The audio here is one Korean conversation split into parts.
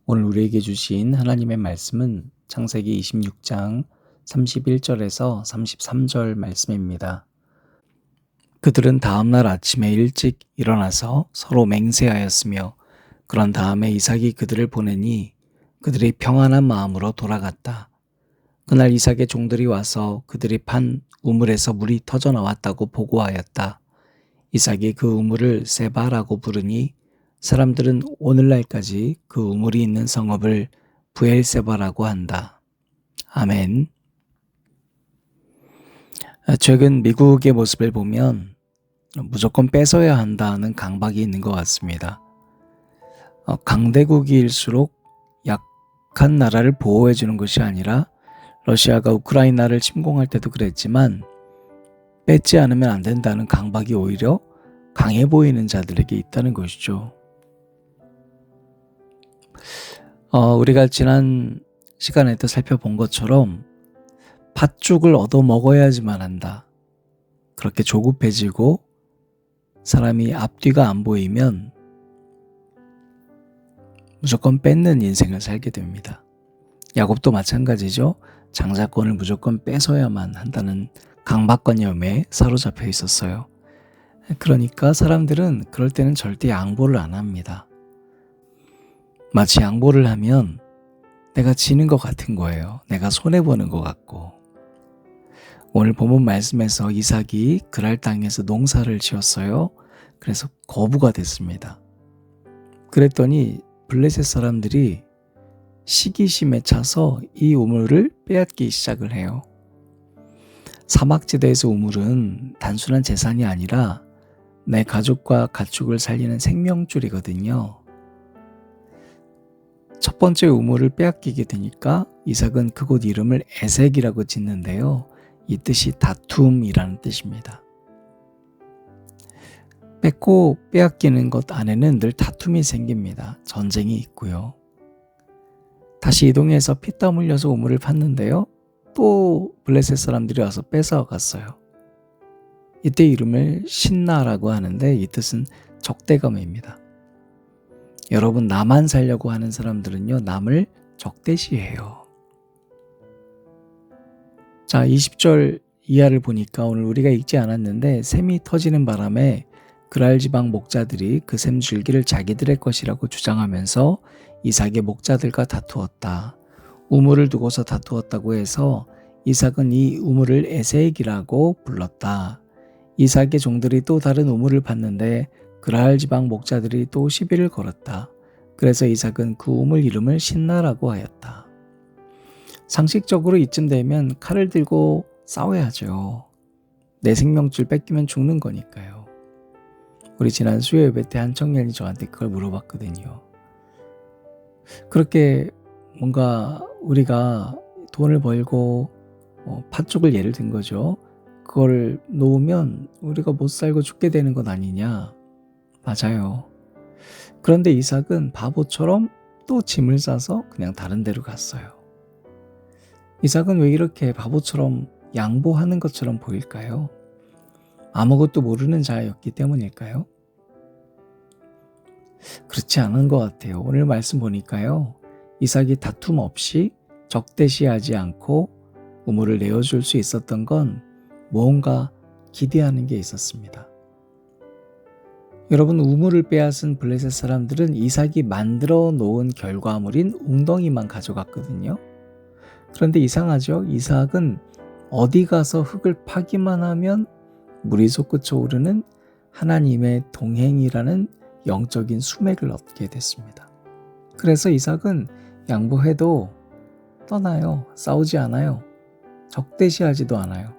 오늘 우리에게 주신 하나님의 말씀은 창세기 26장 31절에서 33절 말씀입니다. 그들은 다음날 아침에 일찍 일어나서 서로 맹세하였으며 그런 다음에 이삭이 그들을 보내니 그들이 평안한 마음으로 돌아갔다. 그날 이삭의 종들이 와서 그들이 판 우물에서 물이 터져 나왔다고 보고하였다. 이삭이 그 우물을 세바라고 부르니 사람들은 오늘날까지 그 우물이 있는 성읍을 브엘세바라고 한다. 아멘. 최근 미국의 모습을 보면 무조건 뺏어야 한다는 강박이 있는 것 같습니다. 강대국일수록 약한 나라를 보호해 주는 것이 아니라 러시아가 우크라이나를 침공할 때도 그랬지만 뺏지 않으면 안 된다는 강박이 오히려 강해 보이는 자들에게 있다는 것이죠. 우리가 지난 시간에도 살펴본 것처럼 팥죽을 얻어 먹어야지만 한다. 그렇게 조급해지고 사람이 앞뒤가 안 보이면 무조건 뺏는 인생을 살게 됩니다. 야곱도 마찬가지죠. 장자권을 무조건 뺏어야만 한다는 강박관념에 사로잡혀 있었어요. 그러니까 사람들은 그럴 때는 절대 양보를 안 합니다. 마치 양보를 하면 내가 지는 것 같은 거예요. 내가 손해보는 것 같고. 오늘 본문 말씀에서 이삭이 그랄 땅에서 농사를 지었어요. 그래서 거부가 됐습니다. 그랬더니 블레셋 사람들이 시기심에 차서 이 우물을 빼앗기 시작을 해요. 사막지대에서 우물은 단순한 재산이 아니라 내 가족과 가축을 살리는 생명줄이거든요. 첫 번째 우물을 빼앗기게 되니까 이삭은 그곳 이름을 에색이라고 짓는데요. 이 뜻이 다툼이라는 뜻입니다. 뺏고 빼앗기는 것 안에는 늘 다툼이 생깁니다. 전쟁이 있고요. 다시 이동해서 피땀 흘려서 우물을 팠는데요. 또 블레셋 사람들이 와서 뺏어갔어요. 이때 이름을 신나라고 하는데 이 뜻은 적대감입니다. 여러분, 나만 살려고 하는 사람들은요, 남을 적대시해요. 자, 20절 이하를 보니까 오늘 우리가 읽지 않았는데 샘이 터지는 바람에 그랄 지방 목자들이 그 샘 줄기를 자기들의 것이라고 주장하면서 이삭의 목자들과 다투었다. 우물을 두고서 다투었다고 해서 이삭은 이 우물을 에색이라고 불렀다. 이삭의 종들이 또 다른 우물을 봤는데 그랄 지방 목자들이 또 시비를 걸었다. 그래서 이삭은 그 우물 이름을 신나라고 하였다. 상식적으로 이쯤 되면 칼을 들고 싸워야죠. 내 생명줄 뺏기면 죽는 거니까요. 우리 지난 수요 예배 때 한 청년이 저한테 그걸 물어봤거든요. 그렇게 뭔가 우리가 돈을 벌고 팥죽을 예를 든 거죠. 그걸 놓으면 우리가 못 살고 죽게 되는 것 아니냐. 맞아요. 그런데 이삭은 바보처럼 또 짐을 싸서 그냥 다른 데로 갔어요. 이삭은 왜 이렇게 바보처럼 양보하는 것처럼 보일까요? 아무것도 모르는 자였기 때문일까요? 그렇지 않은 것 같아요. 오늘 말씀 보니까요. 이삭이 다툼 없이 적대시하지 않고 우물을 내어줄 수 있었던 건 무언가 기대하는 게 있었습니다. 여러분, 우물을 빼앗은 블레셋 사람들은 이삭이 만들어 놓은 결과물인 웅덩이만 가져갔거든요. 그런데 이상하죠? 이삭은 어디 가서 흙을 파기만 하면 물이 솟구쳐 오르는 하나님의 동행이라는 영적인 수맥을 얻게 됐습니다. 그래서 이삭은 양보해도 떠나요. 싸우지 않아요. 적대시하지도 않아요.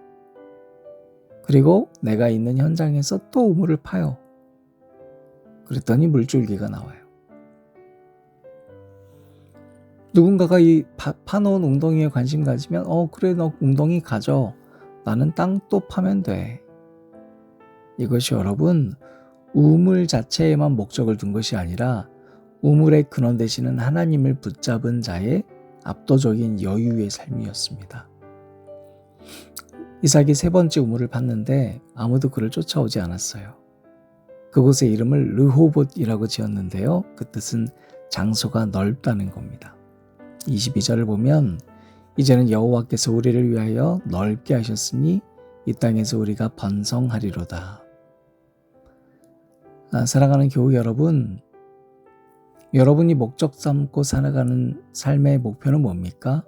그리고 내가 있는 현장에서 또 우물을 파요. 그랬더니 물줄기가 나와요. 누군가가 이 파놓은 웅덩이에 관심 가지면 그래, 너 웅덩이 가져. 나는 땅 또 파면 돼. 이것이 여러분, 우물 자체에만 목적을 둔 것이 아니라 우물의 근원 되시는 하나님을 붙잡은 자의 압도적인 여유의 삶이었습니다. 이삭이 세 번째 우물을 팠는데 아무도 그를 쫓아오지 않았어요. 그곳의 이름을 르호봇이라고 지었는데요. 그 뜻은 장소가 넓다는 겁니다. 22절을 보면 이제는 여호와께서 우리를 위하여 넓게 하셨으니 이 땅에서 우리가 번성하리로다. 사랑하는 교우 여러분, 여러분이 목적 삼고 살아가는 삶의 목표는 뭡니까?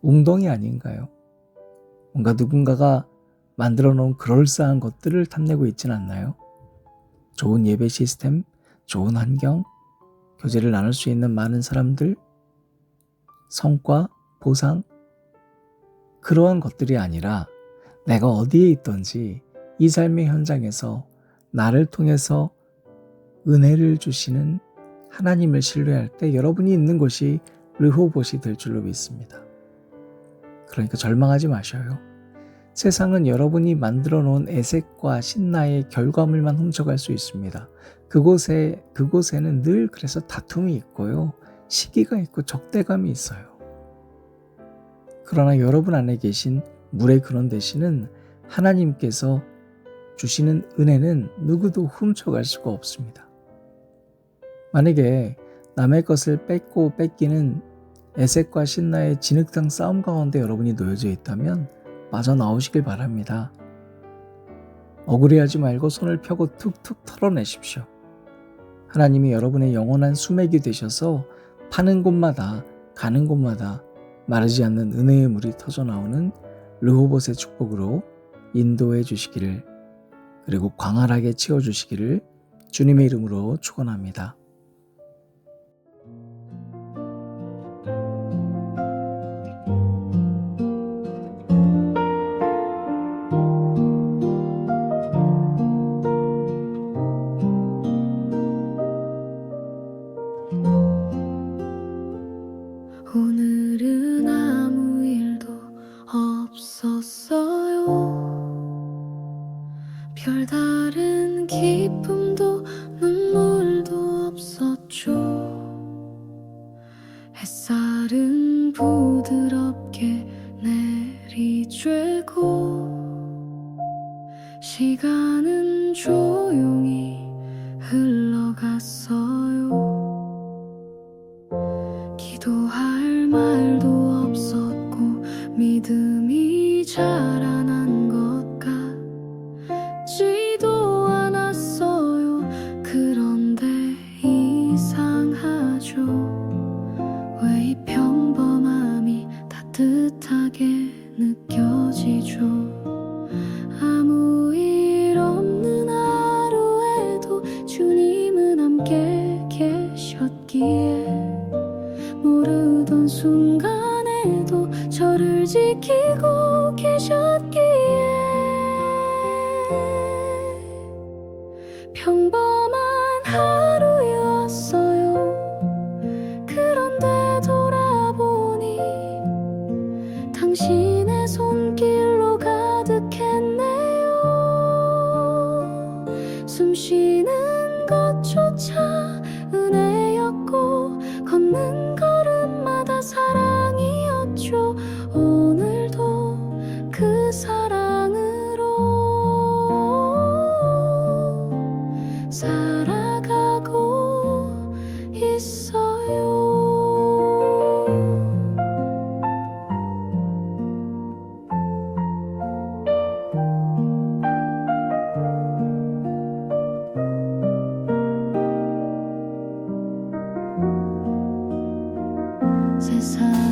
웅덩이 아닌가요? 뭔가 누군가가 만들어 놓은 그럴싸한 것들을 탐내고 있진 않나요? 좋은 예배 시스템, 좋은 환경, 교제를 나눌 수 있는 많은 사람들, 성과, 보상, 그러한 것들이 아니라 내가 어디에 있든지 이 삶의 현장에서 나를 통해서 은혜를 주시는 하나님을 신뢰할 때 여러분이 있는 곳이 르호봇이 될 줄로 믿습니다. 그러니까 절망하지 마셔요. 세상은 여러분이 만들어 놓은 애색과 신나의 결과물만 훔쳐갈 수 있습니다. 그곳에는 늘 그래서 다툼이 있고요. 시기가 있고 적대감이 있어요. 그러나 여러분 안에 계신 물의 근원 되시는 하나님께서 주시는 은혜는 누구도 훔쳐갈 수가 없습니다. 만약에 남의 것을 뺏고 뺏기는 애색과 신나의 진흙탕 싸움 가운데 여러분이 놓여져 있다면 빠져나오시길 바랍니다. 억울해하지 말고 손을 펴고 툭툭 털어내십시오. 하나님이 여러분의 영원한 수맥이 되셔서 파는 곳마다 가는 곳마다 마르지 않는 은혜의 물이 터져나오는 르호봇의 축복으로 인도해 주시기를, 그리고 광활하게 채워주시기를 주님의 이름으로 축원합니다. 오늘은 아무 일도 없었어요. 별다른 기쁨도 눈물도 없었죠. 햇살은 부드럽게 내리쬐고 시간은 조용히 흘러갔어요. 기도할 말도 없었고 믿음이 자라난 것 같지도 않았어요. 그런데 이상하죠. 왜 이 평범함이 따뜻하게 느껴지죠. 아무 일 없는 하루에도 주님은 함께 계셨기에 모르던 순간에도 저를 지키고 계셨기에 평범한 하루였어요. 그런데 돌아보니 당신의 손길로 가득했네요. 숨쉬는 것조차 은혜였고 걷는 걸음마다 사랑이었죠. 오늘도 그 사랑으로 살아가고 있어요. 세상